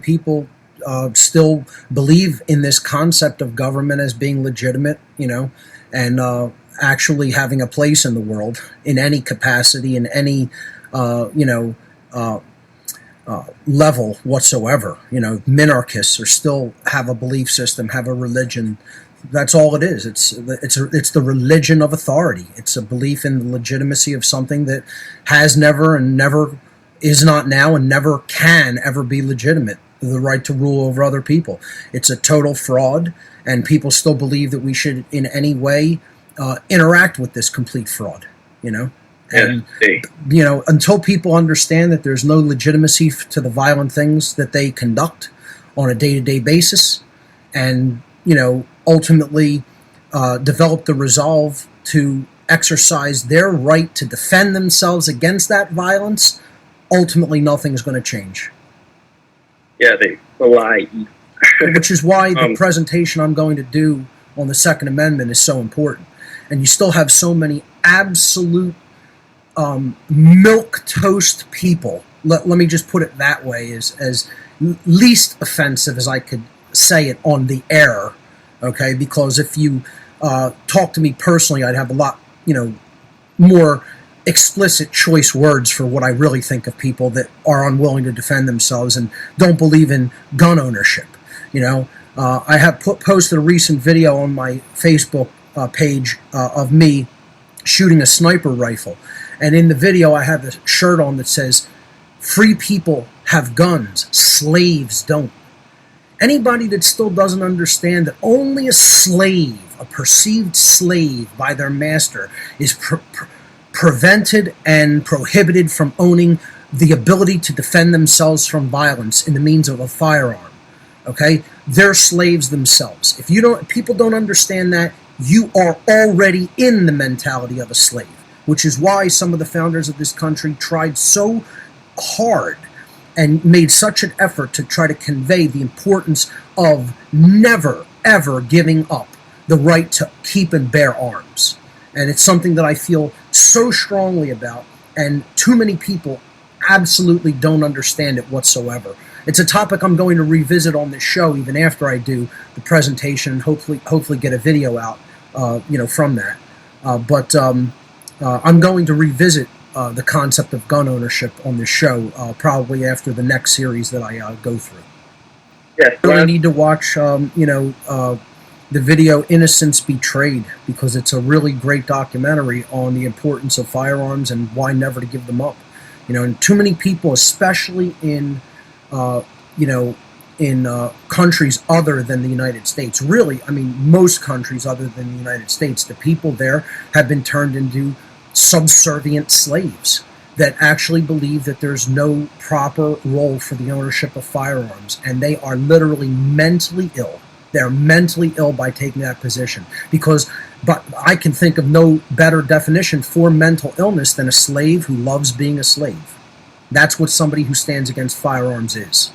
people still believe in this concept of government as being legitimate, and actually having a place in the world in any capacity, in any, level whatsoever. Minarchists are still have a belief system, have a religion. That's all it is. It's the religion of authority. It's a belief in the legitimacy of something that has never and never is not now and never can ever be legitimate. The right to rule over other people. It's a total fraud, and people still believe that we should in any way interact with this complete fraud. And until people understand that there's no legitimacy to the violent things that they conduct on a day-to-day basis, and ultimately develop the resolve to exercise their right to defend themselves against that violence, ultimately nothing is going to change. Yeah, they rely. Which is why the presentation I'm going to do on the Second Amendment is so important. And you still have so many absolute milquetoast people. Let me just put it that way, as least offensive as I could say it on the air. Okay, because if you talk to me personally, I'd have a lot, more explicit choice words for what I really think of people that are unwilling to defend themselves and don't believe in gun ownership. I have posted a recent video on my Facebook page of me shooting a sniper rifle, and in the video I have a shirt on that says, "Free people have guns, slaves don't." Anybody that still doesn't understand that only a slave, a perceived slave by their master, is prevented and prohibited from owning the ability to defend themselves from violence in the means of a firearm. Okay? They're slaves themselves. If people don't understand that, you are already in the mentality of a slave, which is why some of the founders of this country tried so hard and made such an effort to try to convey the importance of never, ever giving up the right to keep and bear arms. And it's something that I feel so strongly about, and too many people absolutely don't understand it whatsoever. It's a topic I'm going to revisit on this show even after I do the presentation, and hopefully get a video out, from that. But I'm going to revisit the concept of gun ownership on this show, probably after the next series that I go through. Yes, I really need to watch, the video Innocence Betrayed, because it's a really great documentary on the importance of firearms and why never to give them up. And too many people, especially in, countries other than the United States, really, most countries other than the United States, the people there have been turned into subservient slaves that actually believe that there's no proper role for the ownership of firearms, and they are literally mentally ill. They're mentally ill by taking that position, but I can think of no better definition for mental illness than a slave who loves being a slave. That's what somebody who stands against firearms is.